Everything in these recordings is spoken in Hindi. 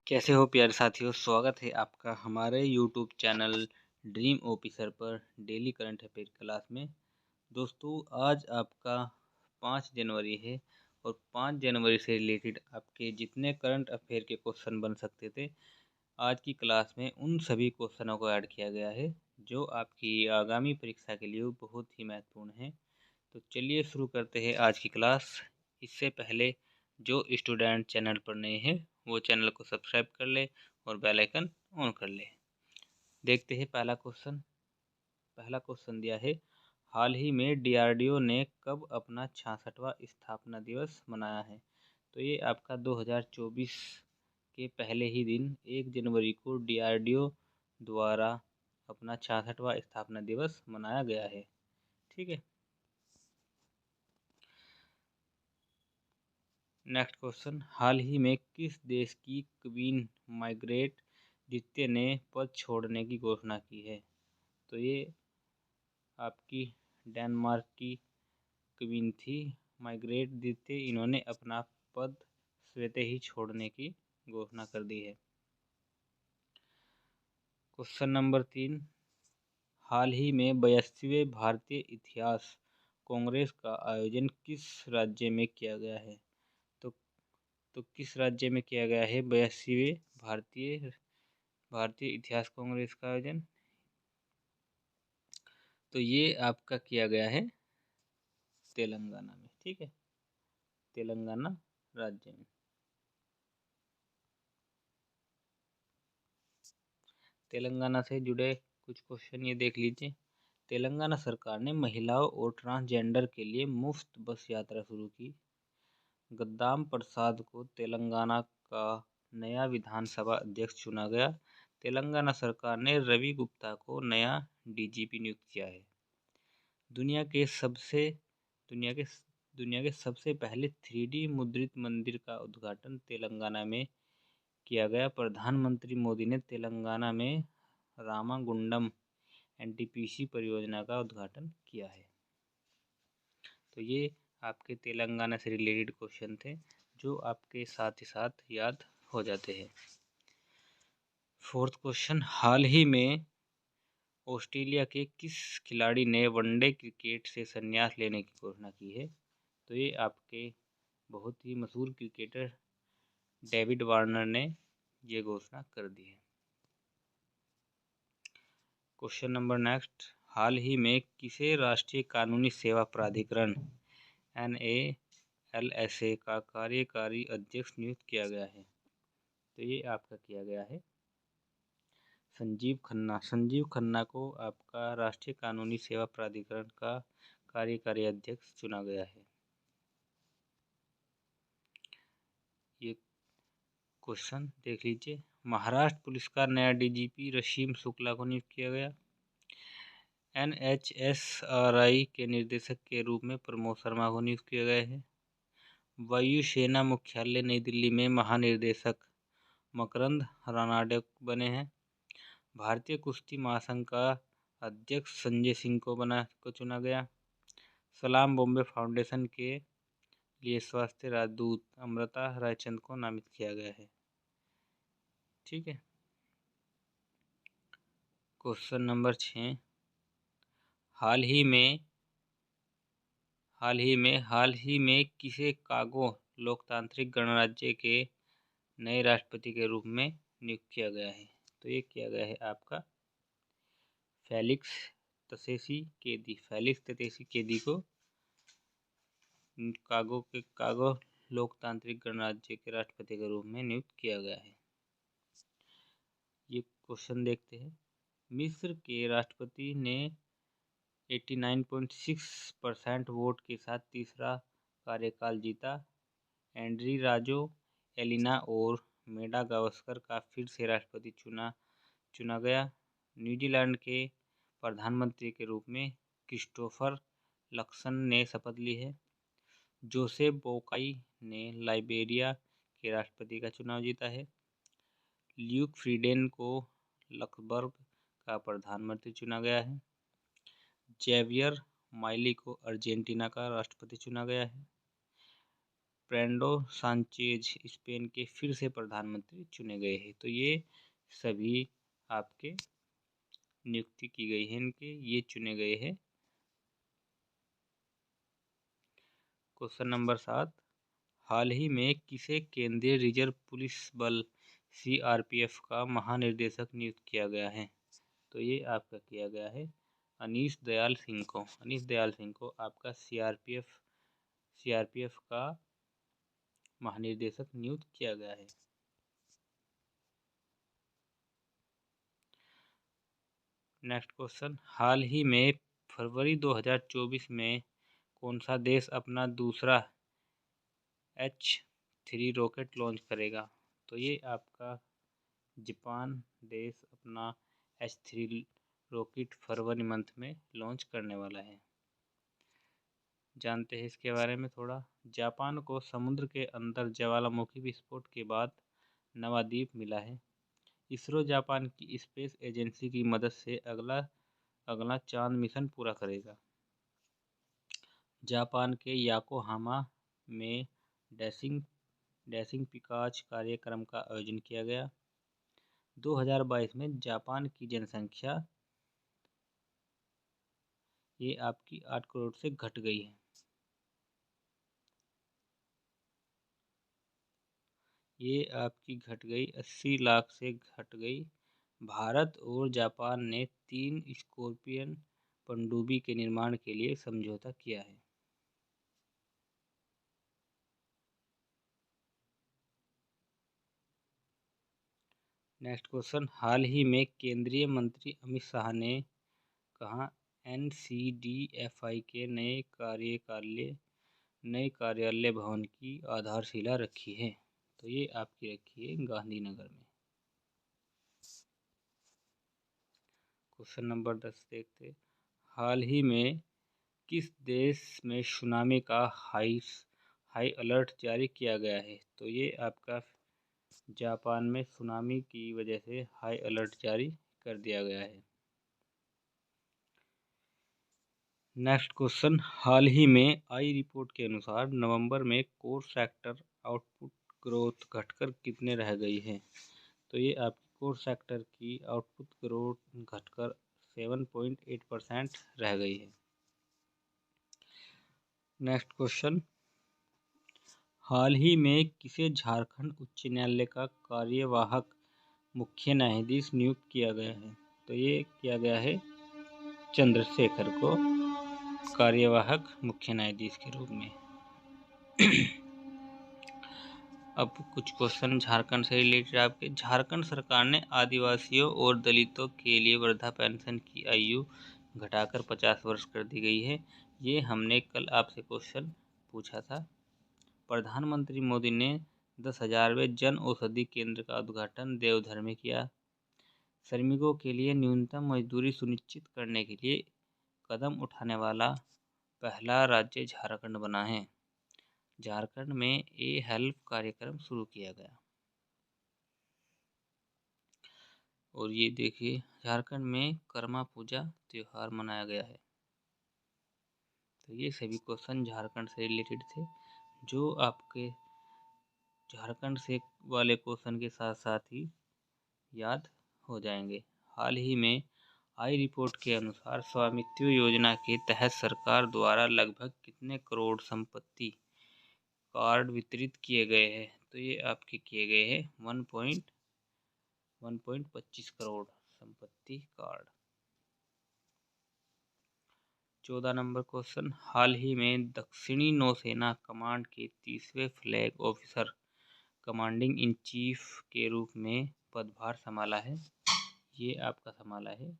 कैसे हो प्यारे साथियों। स्वागत है आपका हमारे यूट्यूब चैनल ड्रीम ऑफिसर पर डेली करंट अफेयर क्लास में। दोस्तों आज आपका 5 जनवरी है और 5 जनवरी से रिलेटेड आपके जितने करंट अफेयर के क्वेश्चन बन सकते थे आज की क्लास में उन सभी क्वेश्चनों को ऐड किया गया है जो आपकी आगामी परीक्षा के लिए बहुत ही महत्वपूर्ण है। तो चलिए शुरू करते हैं आज की क्लास। इससे पहले जो स्टूडेंट चैनल पर नए हैं वो चैनल को सब्सक्राइब कर ले और बेल आइकन ऑन कर ले। देखते हैं पहला क्वेश्चन दिया है, हाल ही में डीआरडीओ ने कब अपना 66वां स्थापना दिवस मनाया है। तो ये आपका 2024 के पहले ही दिन 1 जनवरी को डीआरडीओ द्वारा अपना 66वां स्थापना दिवस मनाया गया है। ठीक है। नेक्स्ट क्वेश्चन, हाल ही में किस देश की क्वीन मार्गरेट द्वितीय ने पद छोड़ने की घोषणा की है। तो ये आपकी डेनमार्क की क्वीन थी मार्गरेट द्वितीय। इन्होंने अपना पद स्वतः ही छोड़ने की घोषणा कर दी है। क्वेश्चन नंबर 3, हाल ही में 82वें भारतीय इतिहास कांग्रेस का आयोजन किस राज्य में किया गया है। तो किस राज्य में किया गया है 82वें भारतीय इतिहास कांग्रेस का आयोजन। तो ये आपका किया गया है तेलंगाना में। ठीक है, तेलंगाना राज्य में। तेलंगाना से जुड़े कुछ क्वेश्चन ये देख लीजिए। तेलंगाना सरकार ने महिलाओं और ट्रांसजेंडर के लिए मुफ्त बस यात्रा शुरू की। गद्दाम प्रसाद को तेलंगाना का नया विधानसभा अध्यक्ष चुना गया। तेलंगाना सरकार ने रवि गुप्ता को नया डीजीपी नियुक्त किया है। दुनिया के सबसे पहले 3D मुद्रित मंदिर का उद्घाटन तेलंगाना में किया गया। प्रधानमंत्री मोदी ने तेलंगाना में रामागुंडम एनटीपीसी परियोजना का उद्घाटन किया है। तो ये आपके तेलंगाना से रिलेटेड क्वेश्चन थे जो आपके साथ ही साथ याद हो जाते हैं। फोर्थ क्वेश्चन, हाल ही में ऑस्ट्रेलिया के किस खिलाड़ी ने वनडे क्रिकेट से संन्यास लेने की घोषणा की है। तो ये आपके बहुत ही मशहूर क्रिकेटर डेविड वार्नर ने ये घोषणा कर दी है। क्वेश्चन नंबर नेक्स्ट, हाल ही में किसे राष्ट्रीय कानूनी सेवा प्राधिकरण NALSA का कार्यकारी अध्यक्ष नियुक्त किया गया है। तो ये आपका किया गया है संजीव खन्ना। संजीव खन्ना को आपका राष्ट्रीय कानूनी सेवा प्राधिकरण का कार्यकारी अध्यक्ष चुना गया है। ये क्वेश्चन देख लीजिए। महाराष्ट्र पुलिस का नया डीजीपी रशीम शुक्ला को नियुक्त किया गया। NHSRI के निर्देशक के रूप में प्रमोद शर्मा को नियुक्त किया गया है। वायुसेना मुख्यालय नई दिल्ली में महानिदेशक मकरंद रानाडे बने हैं। भारतीय कुश्ती महासंघ का अध्यक्ष संजय सिंह को चुना गया। सलाम बॉम्बे फाउंडेशन के लिए स्वास्थ्य राजदूत अमृता रायचंद को नामित किया गया है। ठीक है। क्वेश्चन नंबर 6, हाल ही में किसे कांगो लोकतांत्रिक गणराज्य के नए राष्ट्रपति के रूप में नियुक्त किया गया है। तो ये किया गया है आपका फेलिक्स तसेसी केदी को कांगो लोकतांत्रिक गणराज्य के राष्ट्रपति के रूप में नियुक्त किया गया है। ये क्वेश्चन देखते हैं। मिस्र के राष्ट्रपति ने 89.6% वोट के साथ तीसरा कार्यकाल जीता। एंड्री राजो एलिना और मेडागास्कर का फिर से राष्ट्रपति चुना गया। न्यूजीलैंड के प्रधानमंत्री के रूप में क्रिस्टोफर लक्सन ने शपथ ली है। जोसेफ बोकाई ने लाइबेरिया के राष्ट्रपति का चुनाव जीता है। ल्यूक फ्रीडेन को लक्सबर्ग का प्रधानमंत्री चुना गया है। जेवियर माइली को अर्जेंटीना का राष्ट्रपति चुना गया है। पेड्रो सांचेज स्पेन के फिर से प्रधानमंत्री चुने गए हैं। तो ये सभी आपके नियुक्ति की गई है, इनके ये चुने गए हैं। क्वेश्चन नंबर 7, हाल ही में किसे केंद्रीय रिजर्व पुलिस बल CRPF का महानिदेशक नियुक्त किया गया है? तो ये आपका किया गया है अनीश दयाल सिंह को। अनीश दयाल सिंह को आपका CRPF का महानिदेशक नियुक्त किया गया है। नेक्स्ट क्वेश्चन, हाल ही में फरवरी 2024 में कौन सा देश अपना दूसरा H3 रॉकेट लॉन्च करेगा? तो ये आपका जापान देश अपना H3 रॉकेट फरवरी मंथ में लॉन्च करने वाला है। जानते हैं इसके बारे में थोड़ा। जापान को समुद्र के अंदर ज्वालामुखी विस्फोट के बाद नवा द्वीप मिला है। इसरो जापान की स्पेस एजेंसी की मदद से अगला चांद मिशन पूरा करेगा। जापान के योकोहामा में डैशिंग पिकाच कार्यक्रम का आयोजन किया गया। 2022 में जापान की जनसंख्या ये आपकी 8 करोड़ से घट गई है। ये आपकी घट गई 80 लाख से घट गई। भारत और जापान ने 3 स्कॉर्पियन पनडुब्बी के निर्माण के लिए समझौता किया है। नेक्स्ट क्वेश्चन, हाल ही में केंद्रीय मंत्री अमित शाह ने कहा NCDFI के नए कार्यालय भवन की आधारशिला रखी है? तो ये आपकी रखी है गांधीनगर में। क्वेश्चन नंबर 10 देखते, हाल ही में किस देश में सुनामी का हाई अलर्ट जारी किया गया है? तो ये आपका जापान में सुनामी की वजह से हाई अलर्ट जारी कर दिया गया है। नेक्स्ट क्वेश्चन, हाल ही में आई रिपोर्ट के अनुसार नवंबर में कोर सेक्टर आउटपुट ग्रोथ घटकर कितने रह गई है? तो ये आपकी कोर सेक्टर की आउटपुट ग्रोथ घटकर 7.8% रह गई है। नेक्स्ट क्वेश्चन, हाल ही में किसे झारखंड उच्च न्यायालय का कार्यवाहक मुख्य न्यायाधीश नियुक्त किया गया है? तो ये किया गया है चंद्रशेखर को कार्यवाहक मुख्य न्यायाधीश के रूप में। अब कुछ क्वेश्चन झारखंड से रिलेटेड आपके। झारखंड सरकार ने आदिवासियों और दलितों के लिए वृद्धा पेंशन की आयु घटाकर 50 वर्ष कर दी गई है। ये हमने कल आपसे क्वेश्चन पूछा था। प्रधानमंत्री मोदी ने 10,000वें जन औषधि केंद्र का उद्घाटन देवधर में किया। श्रमिकों के लिए न्यूनतम मजदूरी सुनिश्चित करने के लिए कदम उठाने वाला पहला राज्य झारखंड बना है। झारखंड में हेल्प कार्यक्रम शुरू किया गया। और ये देखिए झारखंड में कर्मा पूजा त्योहार मनाया गया है। तो ये सभी क्वेश्चन झारखंड से रिलेटेड थे, जो आपके झारखंड से वाले क्वेश्चन के साथ साथ ही याद हो जाएंगे। हाल ही में आई रिपोर्ट के अनुसार स्वामित्व योजना के तहत सरकार द्वारा लगभग कितने करोड़ संपत्ति कार्ड वितरित किए गए हैं? तो ये आपके किए गए हैं 1.25 करोड़ संपत्ति कार्ड। 14 नंबर क्वेश्चन, हाल ही में दक्षिणी नौसेना कमांड के 30वें flag officer commanding in chief के रूप में पदभार संभाला है। ये आपका संभाला है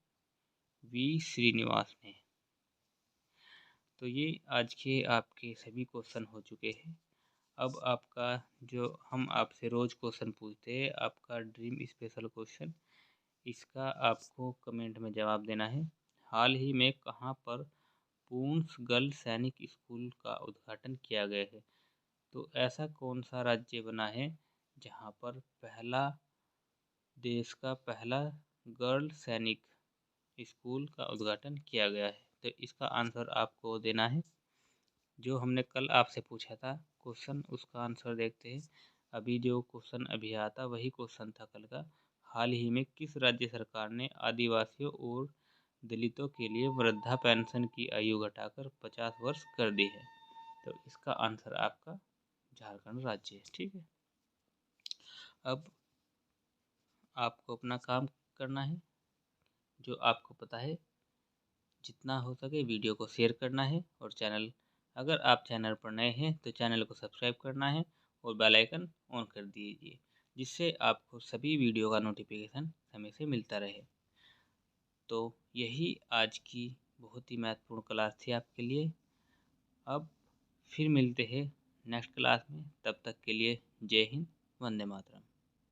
V श्रीनिवास ने। तो ये आज के आपके सभी क्वेश्चन हो चुके हैं। अब आपका जो हम आपसे रोज क्वेश्चन पूछते हैं, आपका ड्रीम स्पेशल क्वेश्चन, इसका आपको कमेंट में जवाब देना है। हाल ही में कहाँ पर पूंछ गर्ल सैनिक स्कूल का उद्घाटन किया गया है? तो ऐसा कौन सा राज्य बना है जहाँ पर देश का पहला गर्ल सैनिक स्कूल का उद्घाटन किया गया है? तो इसका आंसर आपको देना है, जो हमने कल आपसे पूछा था क्वेश्चन उसका आंसर देखते हैं। अभी जो क्वेश्चन अभी आया था वही क्वेश्चन था कल का। हाल ही में किस राज्य सरकार ने आदिवासियों और दलितों के लिए वृद्धा पेंशन की आयु घटाकर 50 वर्ष कर दी है? तो इसका आंसर आपका झारखंड राज्य है। ठीक है, अब आपको अपना काम करना है, जो आपको पता है जितना हो सके वीडियो को शेयर करना है, और अगर आप चैनल पर नए हैं तो चैनल को सब्सक्राइब करना है और बेल आइकन ऑन कर दीजिए, जिससे आपको सभी वीडियो का नोटिफिकेशन समय से मिलता रहे। तो यही आज की बहुत ही महत्वपूर्ण क्लास थी आपके लिए। अब फिर मिलते हैं नेक्स्ट क्लास में, तब तक के लिए जय हिंद, वंदे मातरम।